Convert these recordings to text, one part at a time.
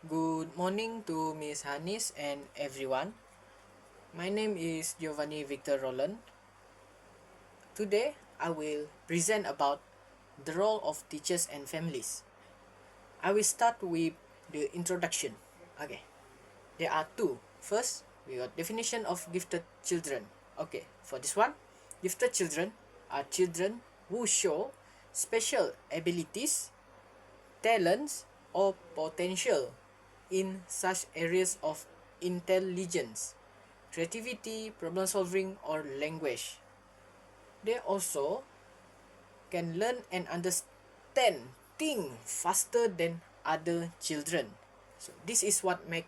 Good morning to Miss Hanis and everyone. My name is Giovanni Victor Roland. Today I will present about the role of teachers and families. I will start with the introduction. Okay, there are two. First, we got definition of gifted children. Okay, for this one, gifted children are children who show special abilities, talents, or potential in such areas of intelligence, creativity, problem solving, or language. They also can learn and understand things faster than other children. So this is what make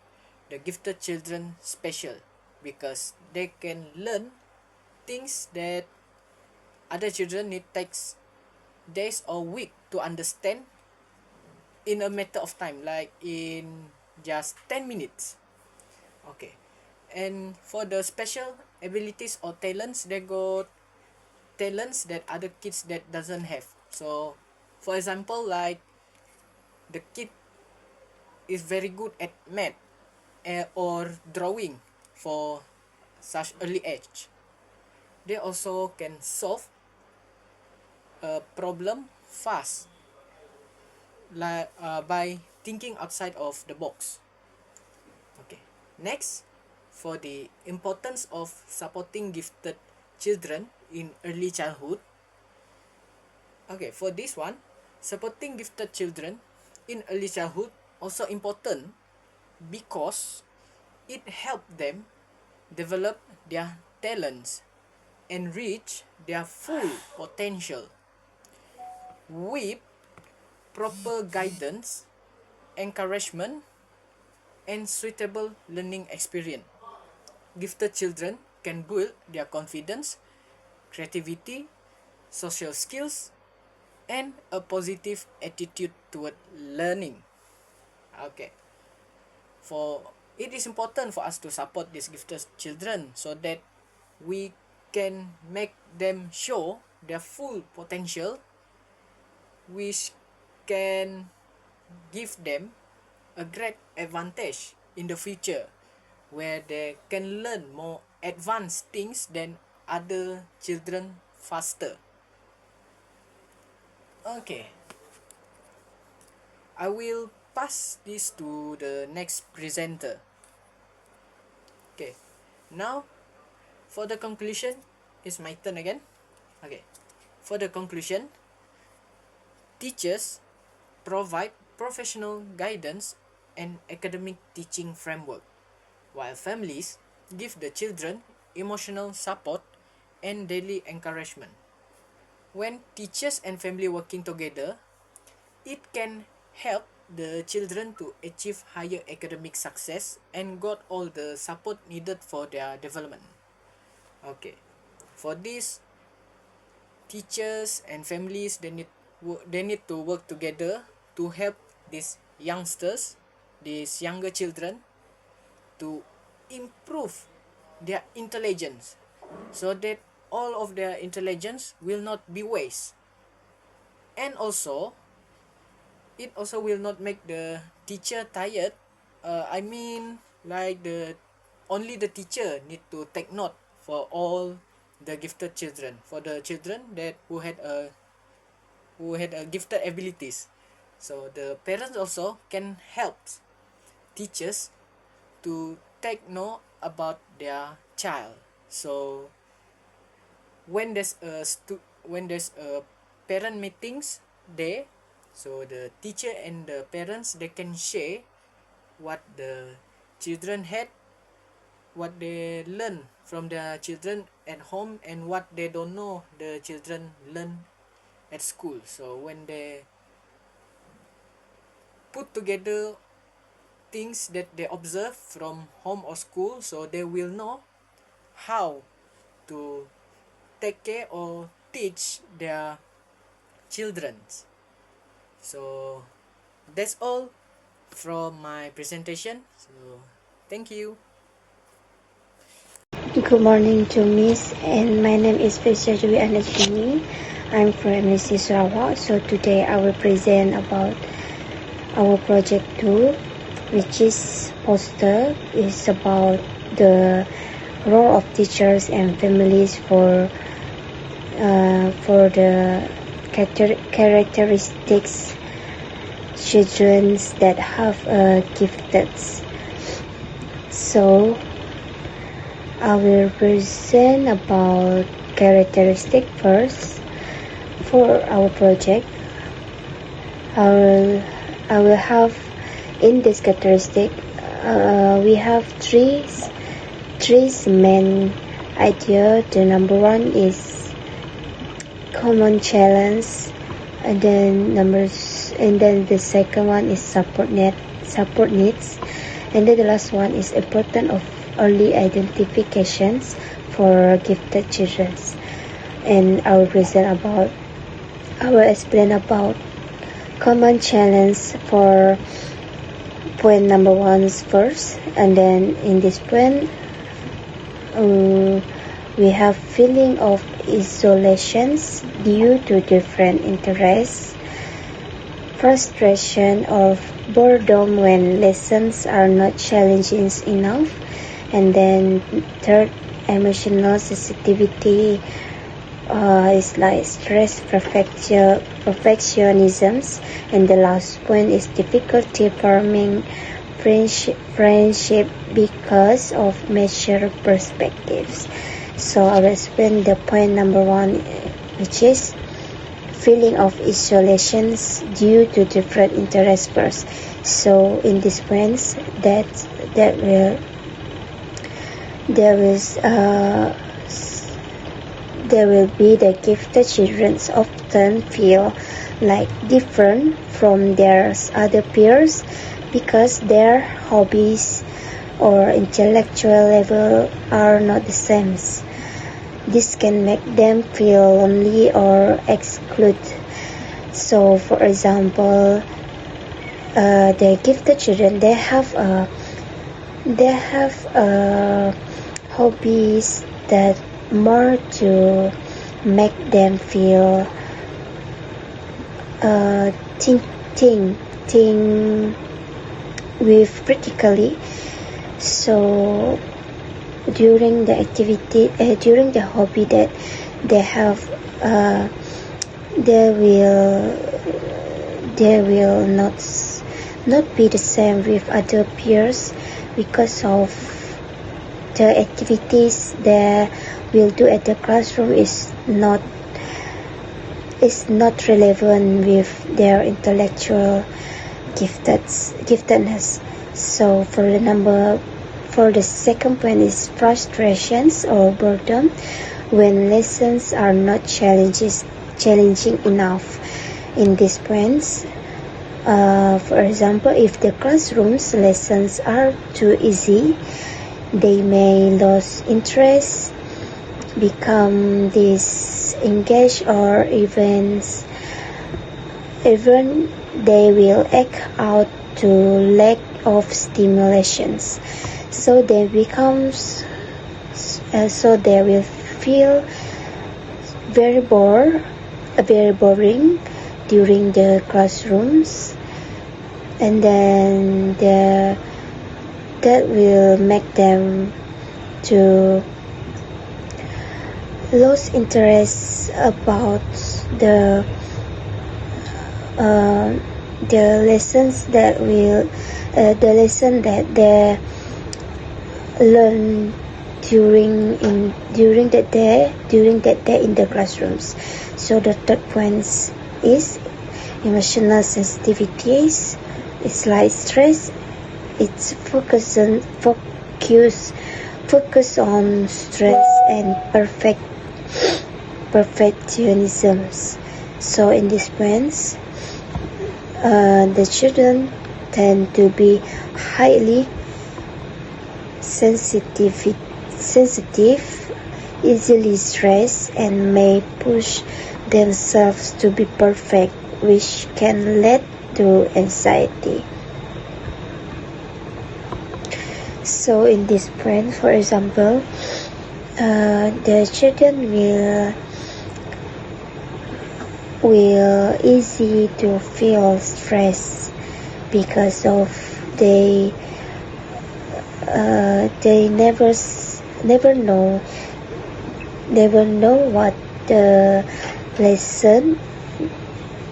the gifted children special, because they can learn things that other children need takes days or week to understand in a matter of time, like in just 10 minutes. Okay, and for the special abilities or talents, they got talents that other kids that doesn't have. So for example, like the kid is very good at math or drawing for such early age. They also can solve a problem fast, like by thinking outside of the box. Okay, next, for the importance of supporting gifted children in early childhood. Okay, for this one, supporting gifted children in early childhood also important because it helps them develop their talents and reach their full potential. With proper guidance, encouragement, and suitable learning experience, gifted children can build their confidence, creativity, social skills, and a positive attitude toward learning. Okay, for it is important for us to support these gifted children so that we can make them show their full potential, which can give them a great advantage in the future, where they can learn more advanced things than other children faster. Okay, I will pass this to the next presenter. Okay, now for the conclusion, it's my turn again. Okay, for the conclusion, teachers provide professional guidance and academic teaching framework, while families give the children emotional support and daily encouragement. When teachers and family working together, it can help the children to achieve higher academic success and got all the support needed for their development. Okay, for this, teachers and families, they need to work together to help these youngsters, these younger children, to improve their intelligence, so that all of their intelligence will not be waste. And also, it also will not make the teacher tired. I mean, like only the teacher need to take note for all the gifted children, for the children that who had a gifted abilities. So the parents also can help teachers to take note about their child. So when there's a parent meetings day, so the teacher and the parents, they can share what the children had, what they learn from their children at home, and what they don't know the children learn at school. So when they put together things that they observe from home or school, so they will know how to take care or teach their children. So that's all from my presentation. So thank you. Good morning to Miss, and my name is Fisher Jui Anajini. I'm from MSc Sarawak. So today I will present about our project 2, which is poster is about the role of teachers and families for the characteristics children that have gifted. So I will present about characteristic first for our project. I will have in this characteristic we have three main idea. The number one is common challenge, and then the second one is support needs, and then the last one is importance of early identifications for gifted children. And I will explain about common challenge for point number one first, and then in this point we have feeling of isolations due to different interests, frustration or boredom when lessons are not challenging enough, and then third, emotional sensitivity is like stress perfectionism, and the last point is difficulty forming friendship because of mature perspectives. So I will explain the point number one, which is feeling of isolations due to different interests first. So in this points there will be the gifted children often feel like different from their other peers because their hobbies or intellectual level are not the same. This can make them feel lonely or excluded. So, for example, the gifted children they have hobbies that more to make them feel think with critically. So during the activity, during the hobby that they have, they will not be the same with other peers because of the activities they will do at the classroom is not relevant with their intellectual giftedness. So for the second point is frustrations or boredom when lessons are not challenging enough. In these points, for example, if the classroom's lessons are too easy, they may lose interest, become disengaged, or even they will act out to lack of stimulations. So they will feel very boring during the classrooms, and then that will make them to lose interest about the lessons that they learn during that day in the classrooms. So the third point is emotional sensitivities. It's like stress. It's focus on stress and perfectionism. So in these points, the children tend to be highly sensitive, easily stressed, and may push themselves to be perfect, which can lead to anxiety. So in this point, for example, the children will easy to feel stress because of they never know what the lesson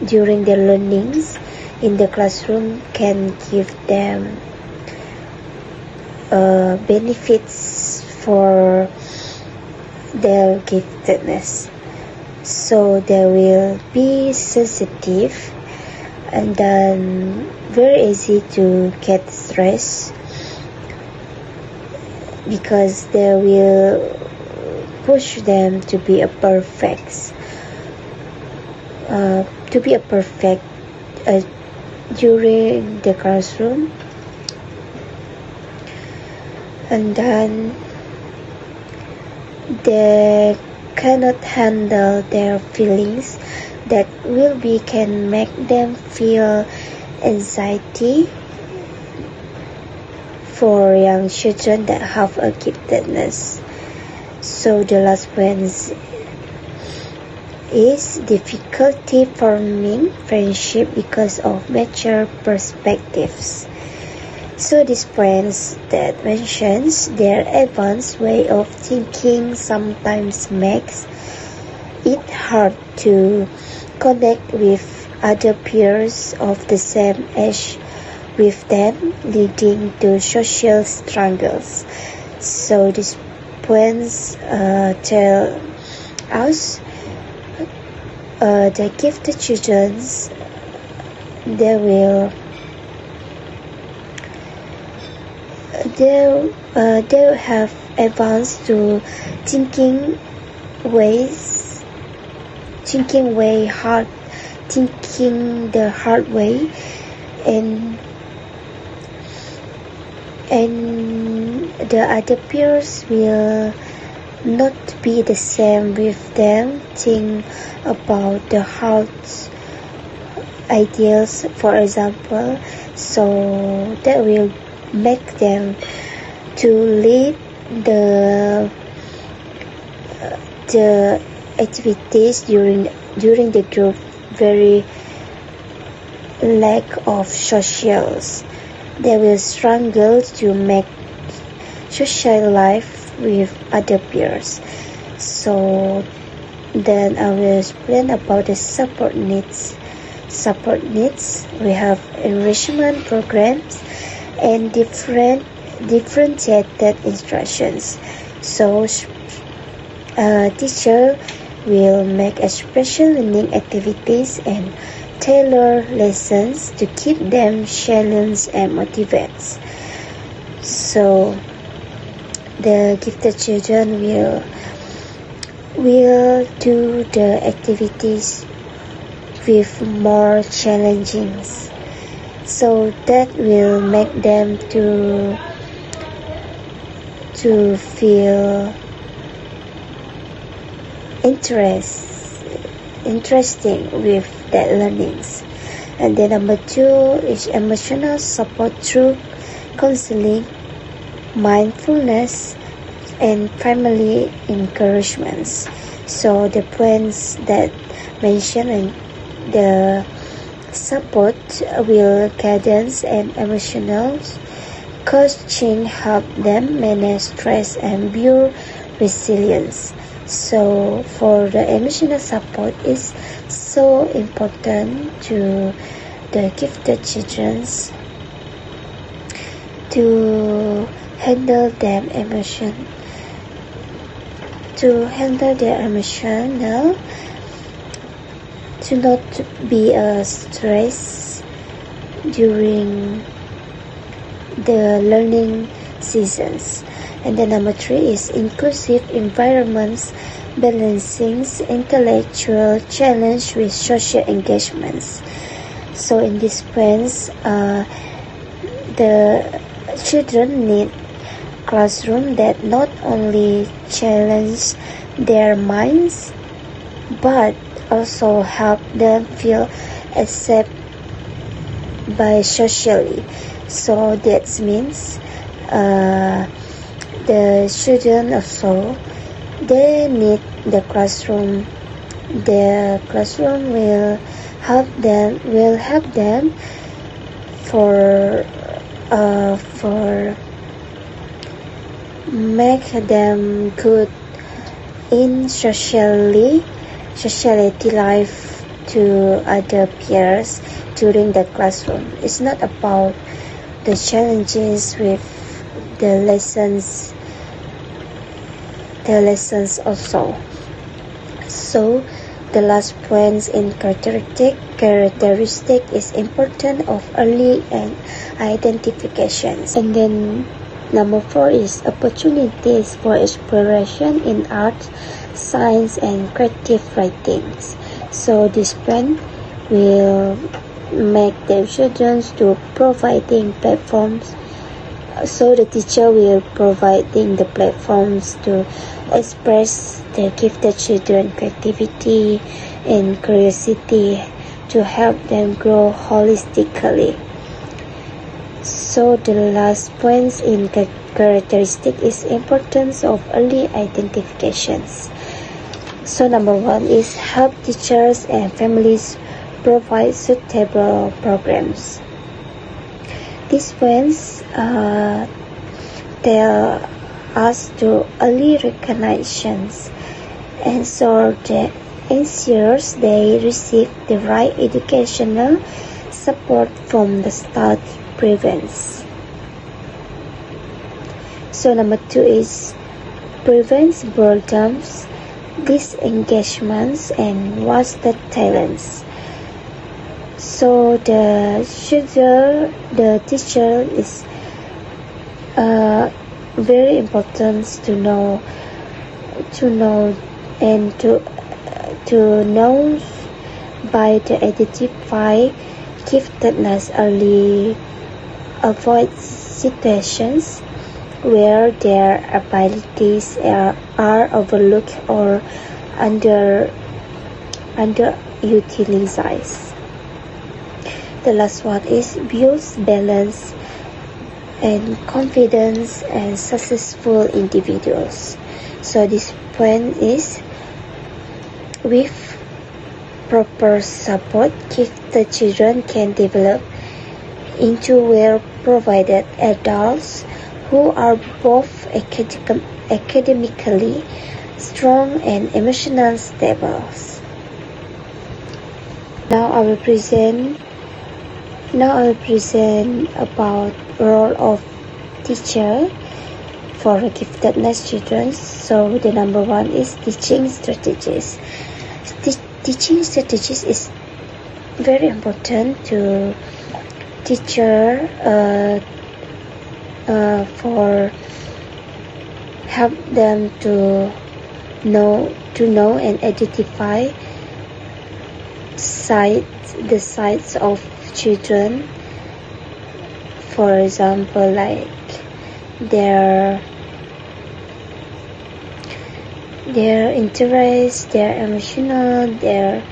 during the learnings in the classroom can give them benefits for their giftedness. So they will be sensitive and then very easy to get stressed because they will push them to be a perfect during the classroom, and then they cannot handle their feelings that can make them feel anxiety for young children that have a giftedness. So the last point is difficulty forming friendship because of mature perspectives. So these points that mentions their advanced way of thinking sometimes makes it hard to connect with other peers of the same age with them, leading to social struggles. So these points tell us the gifted children they have advanced to thinking the hard way, and the other peers will not be the same with them, think about the hard ideals, for example. So that will make them to lead the activities during the group very lack of socials. They will struggle to make social life with other peers. So then I will explain about the support needs. Support needs, we have enrichment programs and differentiated instructions. So teacher will make a special learning activities and tailor lessons to keep them challenged and motivated. So the gifted children will do the activities with more challenging, so that will make them to feel interesting with that learnings. And then number 2 is emotional support through counseling, mindfulness, and family encouragements. So the points that mention in the support will guidance and emotional coaching help them manage stress and build resilience. So for the emotional support is so important to the gifted children to handle their emotional to not be a stress during the learning seasons. And then number 3 is inclusive environments, balancing intellectual challenge with social engagements. So in this points, the children need classroom that not only challenge their minds but also help them feel accepted by socially. So that means the children also they need the classroom. The classroom will help them for make them good in sociality life to other peers during the classroom. It's not about the challenges with the lessons also. So the last point in characteristic is important of early and identifications. And then number 4 is opportunities for exploration in art, science, and creative writings. So this point will make the students to providing platforms. So the teacher will providing the platforms to express the gifted children creativity and curiosity to help them grow holistically. So the last point in characteristic is importance of early identifications. So number 1 is help teachers and families provide suitable programs. These points tell us to early recognitions and so that ensures they receive the right educational support from the start prevents. So number 2 is prevents boredoms, disengagements, and wasted talents. So the teacher is very important to know and to know by the identify giftedness early, avoid situations where their abilities are overlooked or underutilized. The last one is builds balance and confidence and successful individuals. So this point is with proper support, gifted children can develop into well-provided adults who are both academically strong and emotionally stable. Now I will present about role of teacher for giftedness children. So the number 1 is teaching strategies. Teaching strategies is very important to teacher for help them to know and identify the sides of children. For example, like their interests, their emotional, their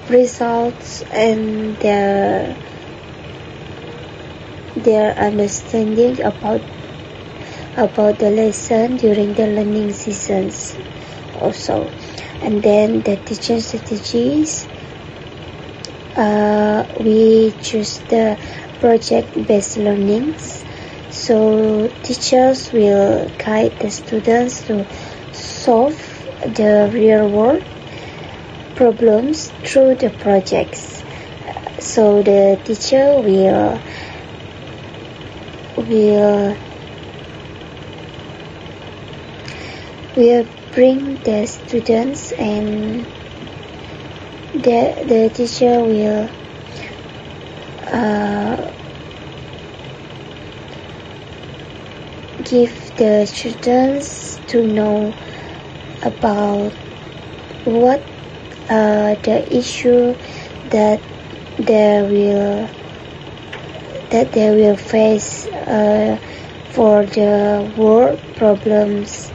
results, and their understanding about the lesson during the learning seasons also. And then the teaching strategies, we choose the project-based learnings. So teachers will guide the students to solve the real-world problems through the projects. So the teacher will bring the students, and the teacher will give the students to know about what the issue that they will face for the world problems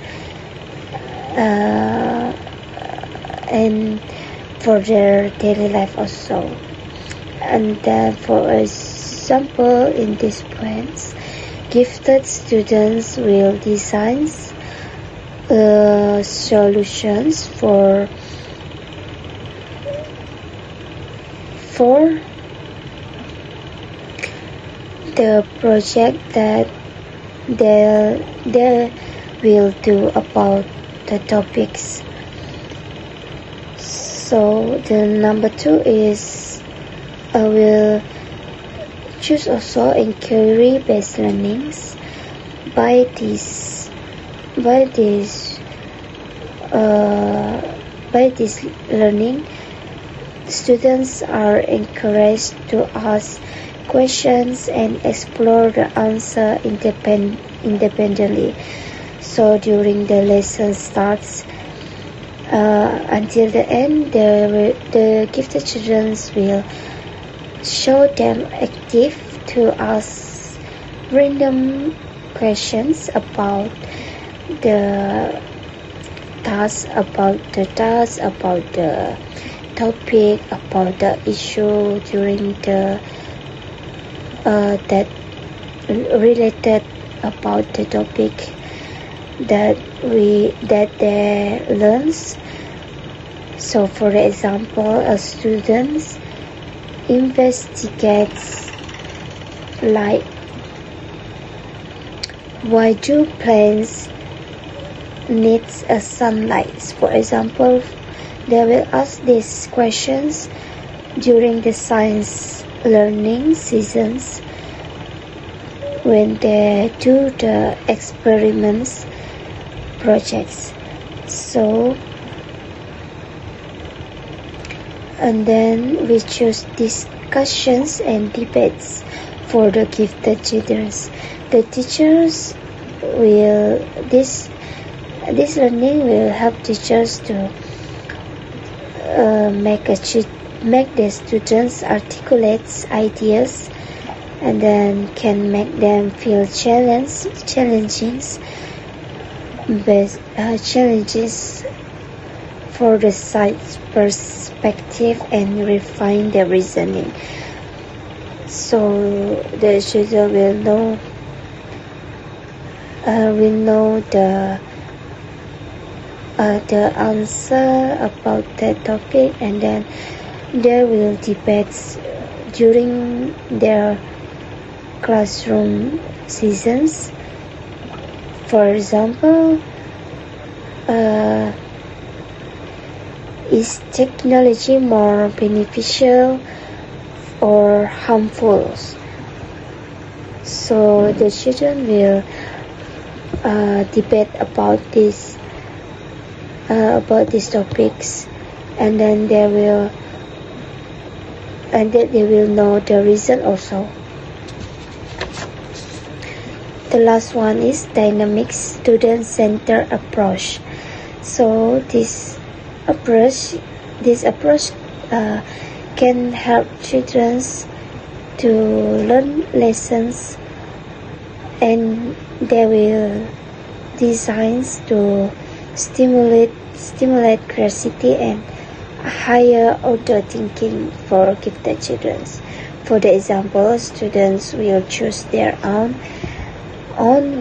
and for their daily life also. And for example, in these points, gifted students will design solutions for the project that they will do about the topics. So the number 2 is I will choose also inquiry-based learnings. By this learning, students are encouraged to ask questions and explore the answer independently. So during the lesson starts until the end, the gifted children will show them active to ask random questions about the task, about the topic, about the issue during the that related about the topic that they learns. So for example, a student investigates like why do plants need a sunlight? For example, they will ask these questions during the science learning seasons when they do the experiments projects. So and then we choose discussions and debates for the gifted children. The teachers will this learning will help teachers to make the students articulate ideas, and then can make them feel challenges for the science perspective and refine their reasoning. So the children will know the answer about that topic, and then they will debate during their classroom seasons. For example, is technology more beneficial or harmful? So the children will debate about these topics, and then they will know the reason also. The last one is dynamic student-centered approach. So this approach can help children to learn lessons, and they will design to stimulate curiosity and higher order thinking for gifted children. For the example, students will choose their own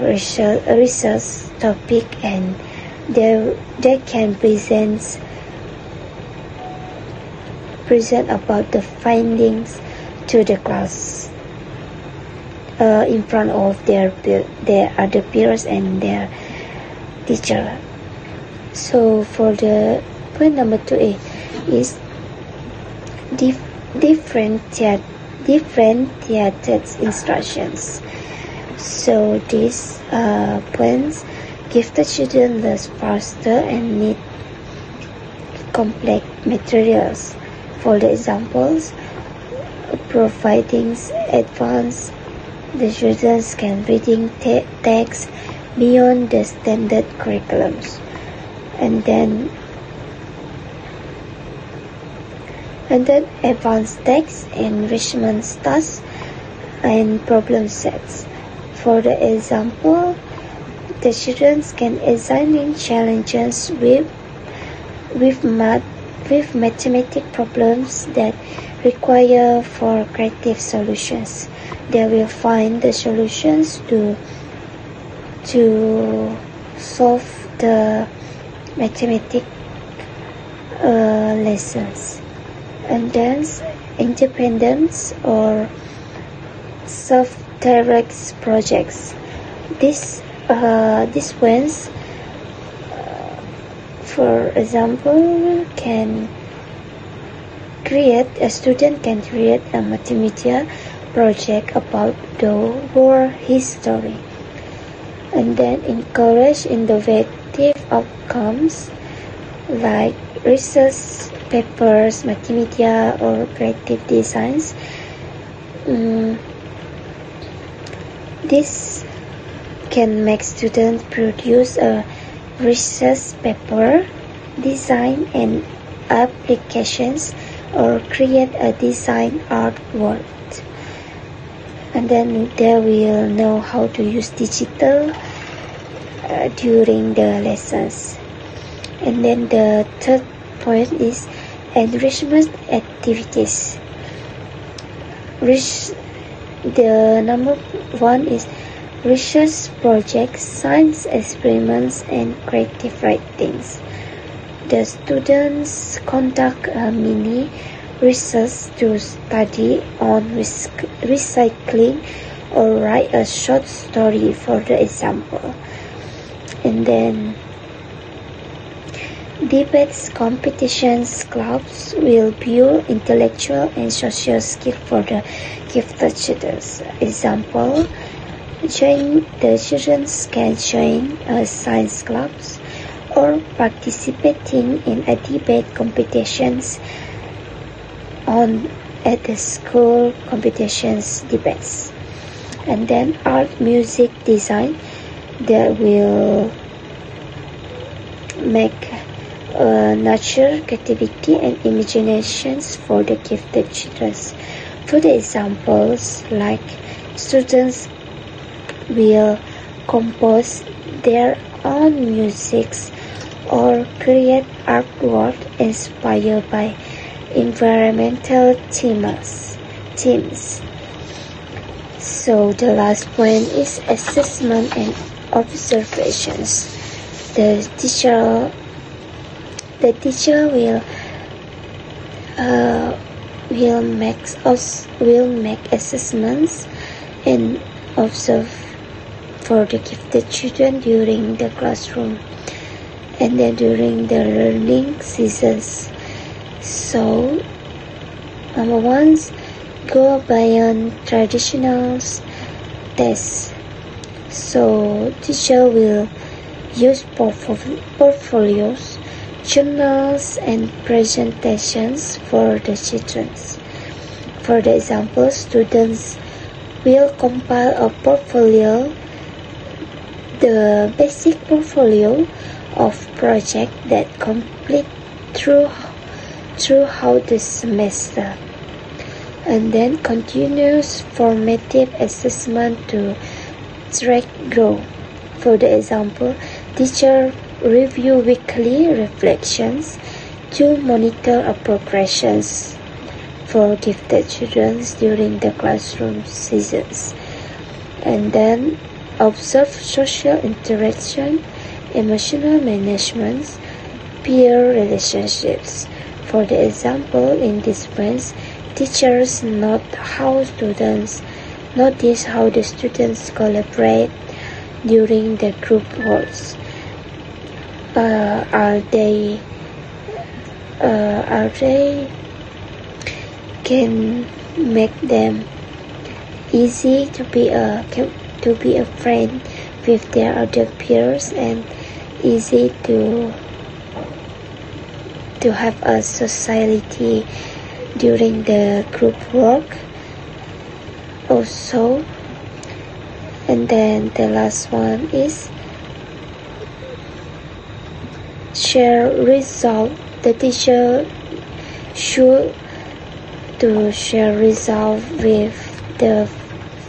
research topic, and they can present about the findings to the class in front of their other peers and their teacher. So for the point number 2A is differentiated instructions. So these points give the children less faster and need complex materials. For the examples, providing advanced, the children can reading text beyond the standard curriculums, and then advanced text enrichment tasks and problem sets. For the example, the children can assign challenges with mathematical problems that require for creative solutions. They will find the solutions to solve the mathematical lessons. And then independence or direct projects. This ones, for example, a student can create a multimedia project about the war history, and then encourage innovative outcomes like research papers, multimedia, or creative designs. This can make students produce a research paper, design and applications, or create a design artwork. And then they will know how to use digital during the lessons. And then the third point is enrichment activities. The number one is research projects, science experiments, and creative writings. The students conduct a mini research to study on recycling or write a short story for the example. And then debates, competitions, clubs will build intellectual and social skills for the gifted children. Example, the children can join science clubs or participating in a debate competitions at the school competitions debates. And then art, music, design, that will make nurture creativity and imaginations for the gifted children. For the examples, like students will compose their own musics or create artwork inspired by environmental themes. So the last point is assessment and observations. The teacher will make assessments and observe for the gifted children during the classroom and then during the learning seasons. So, number one, go beyond traditional tests. So, teacher will use portfolios, journals, and presentations for the children. For the example, students will compile a portfolio, the basic portfolio of project that complete throughout the semester, and then continuous formative assessment to track growth. For the example, teacher review weekly reflections to monitor progressions for gifted children during the classroom seasons, and then observe social interaction, emotional management, peer relationships. For the example, in this point, teachers notice how the students collaborate during the group works. Are they can make them easy to be a friend with their other peers and easy to have a society during the group work also. And then the last one is share result. The teacher should to share result with the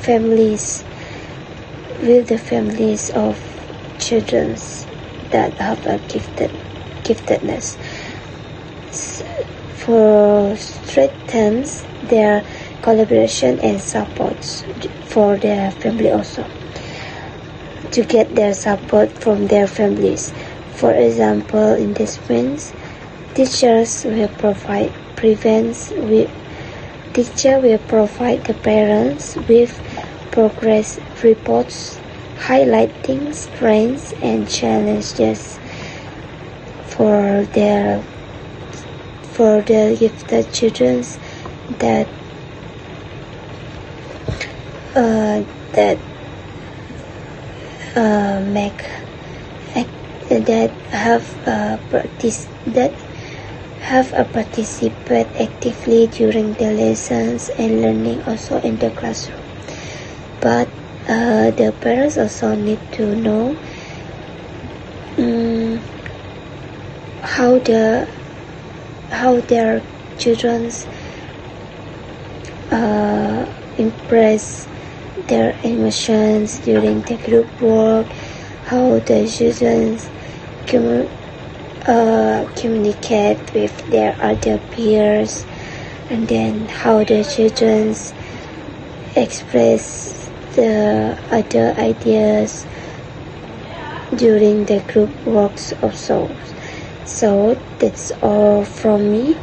families of children that have a giftedness, for strengthens their collaboration and support for their family also, to get their support from their families. For example, in this means, teachers will provide the parents with progress reports highlighting strengths and challenges for the gifted children that that make that have participate actively during the lessons and learning also in the classroom. But the parents also need to know how their children impress their emotions during the group work, how the children communicate with their other peers, and then how the children express the other ideas during the group works also. So that's all from me,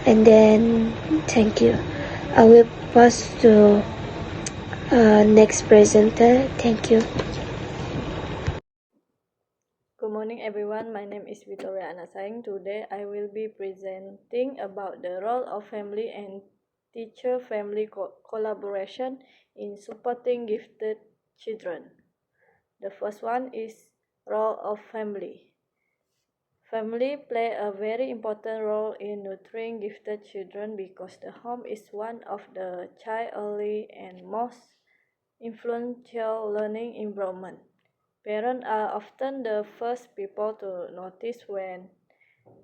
and then thank you. I will pass to next presenter. Thank you. Good morning everyone, my name is Victoria Anasaying. Today I will be presenting about the role of family and teacher-family collaboration in supporting gifted children. The first one is role of family. Family play a very important role in nurturing gifted children because the home is one of the child's early and most influential learning environment. Parents are often the first people to notice when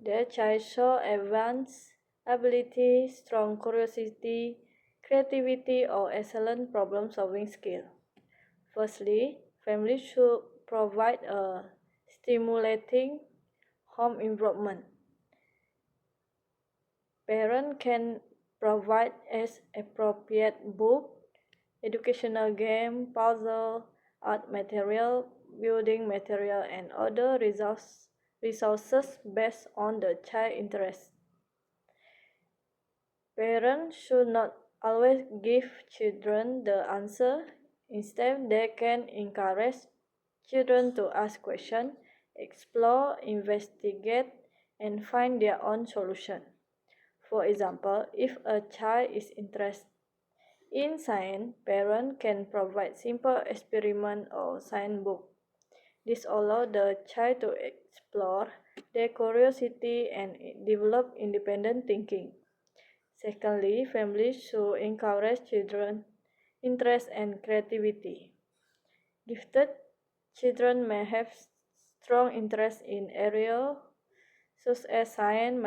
their child shows advanced ability, strong curiosity, creativity, or excellent problem-solving skill. Firstly, families should provide a stimulating home environment. Parents can provide as appropriate book, educational game, puzzle, art material, building material, and other resources based on the child's interests. Parents should not always give children the answer. Instead, they can encourage children to ask questions, explore, investigate, and find their own solution. For example, if a child is interested in science, parents can provide simple experiment or science book. This allows the child to explore their curiosity and develop independent thinking. Secondly, families should encourage children's interest and creativity. Gifted children may have strong interest in areas such as science,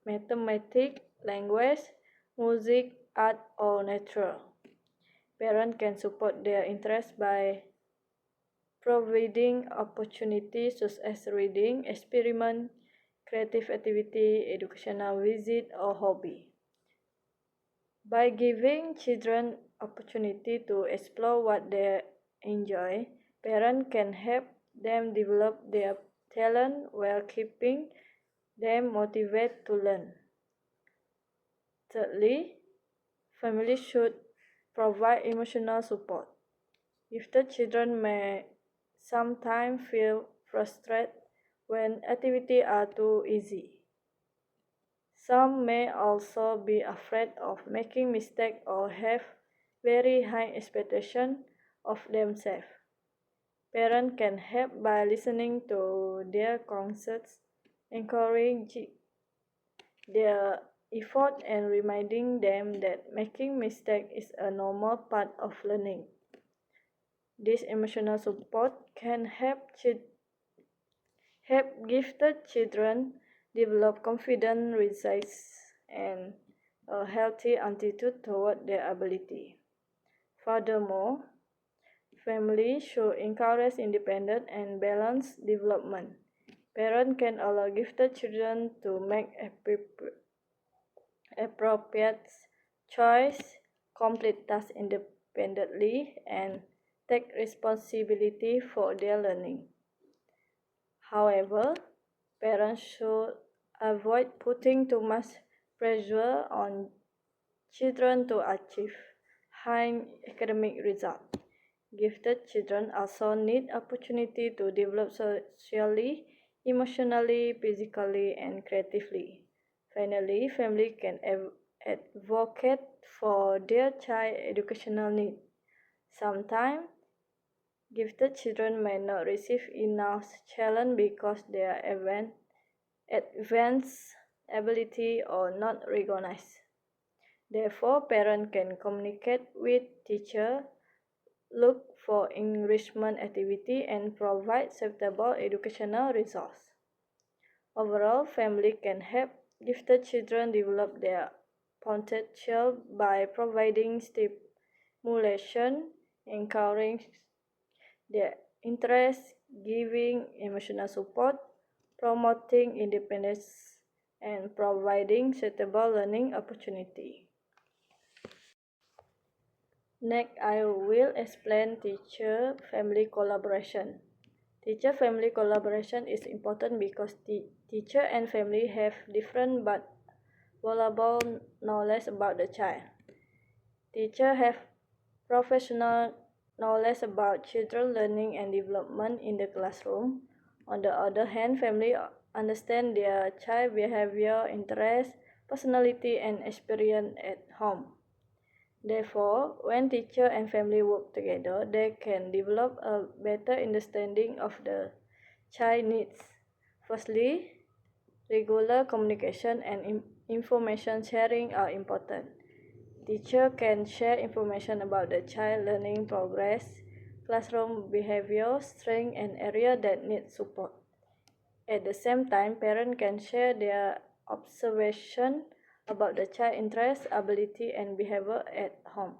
mathematics, language, music, art, or nature. Parents can support their interests by providing opportunities such as reading, experiment, creative activity, educational visit, or hobby. By giving children opportunity to explore what they enjoy, parents can help them develop their talent while keeping them motivated to learn. Thirdly, families should provide emotional support. Gifted children may sometimes feel frustrated when activities are too easy. Some may also be afraid of making mistakes or have very high expectations of themselves. Parents can help by listening to their concerns, encouraging their effort, and reminding them that making mistakes is a normal part of learning. This emotional support can help gifted children develop confidence, resilience, and a healthy attitude toward their ability. Furthermore, families should encourage independent and balanced development. Parents can allow gifted children to make appropriate choice, complete tasks independently, and take responsibility for their learning. However, parents should avoid putting too much pressure on children to achieve high academic results. Gifted children also need opportunity to develop socially, emotionally, physically, and creatively. Finally, family can advocate for their child educational needs. Sometimes, gifted children may not receive enough challenge because their advanced ability are not recognized. Therefore, parents can communicate with teachers, look for enrichment activity, and provide suitable educational resources. Overall, family can help gifted children develop their potential by providing stimulation, encouraging their interests, giving emotional support, promoting independence, and providing suitable learning opportunity. Next, I will explain teacher-family collaboration. Teacher-family collaboration is important because teacher and family have different but valuable knowledge about the child. Teachers have professional knowledge about children's learning and development in the classroom. On the other hand, family understand their child behavior, interests, personality, and experience at home. Therefore, when teacher and family work together, they can develop a better understanding of the child needs. Firstly, regular communication and information sharing are important. Teacher can share information about the child learning progress, classroom behavior, strength, and area that need support. At the same time, parents can share their observation about the child's interests, ability, and behavior at home.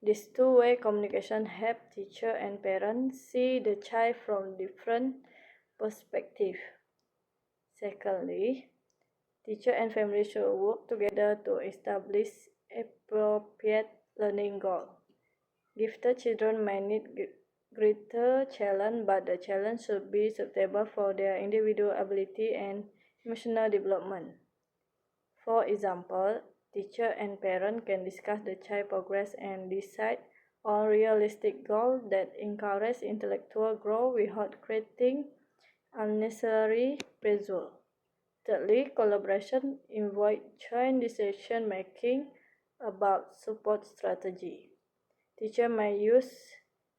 This two-way communication helps teacher and parents see the child from different perspectives. Secondly, teacher and family should work together to establish appropriate learning goals. Gifted children may need greater challenge, but the challenge should be suitable for their individual ability and emotional development. For example, teacher and parent can discuss the child progress and decide on realistic goals that encourage intellectual growth without creating unnecessary pressure. Thirdly, collaboration involves joint decision making about support strategy. Teacher may use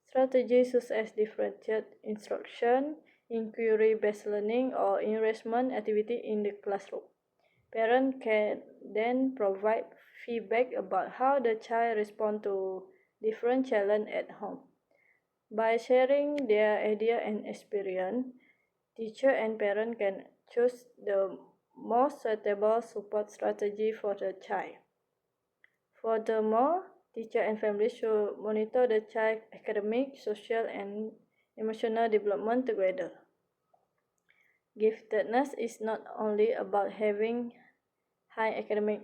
strategies such as differentiated instruction, inquiry-based learning, or enrichment activity in the classroom. Parents can then provide feedback about how the child responds to different challenges at home. By sharing their idea and experience, teacher and parent can choose the most suitable support strategy for the child. Furthermore, teacher and family should monitor the child's academic, social, and emotional development together. Giftedness is not only about having high academic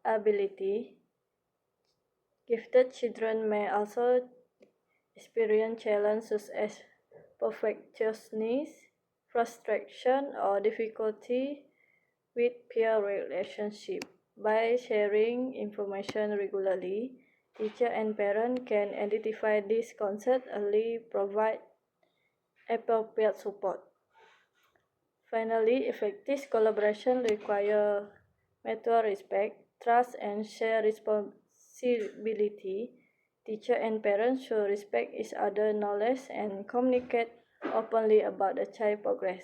ability. Gifted children may also experience challenges such as perfectionism, frustration, or difficulty with peer relationship. By sharing information regularly, teacher and parent can identify these concepts early, provide appropriate support. Finally, effective collaboration requires mutual respect, trust, and shared responsibility. Teacher and parents should respect each other's knowledge and communicate openly about the child progress.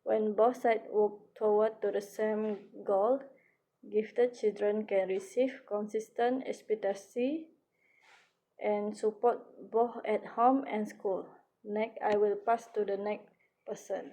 When both sides work toward the same goal, gifted children can receive consistent expectancy and support both at home and school. Next, I will pass to the next person.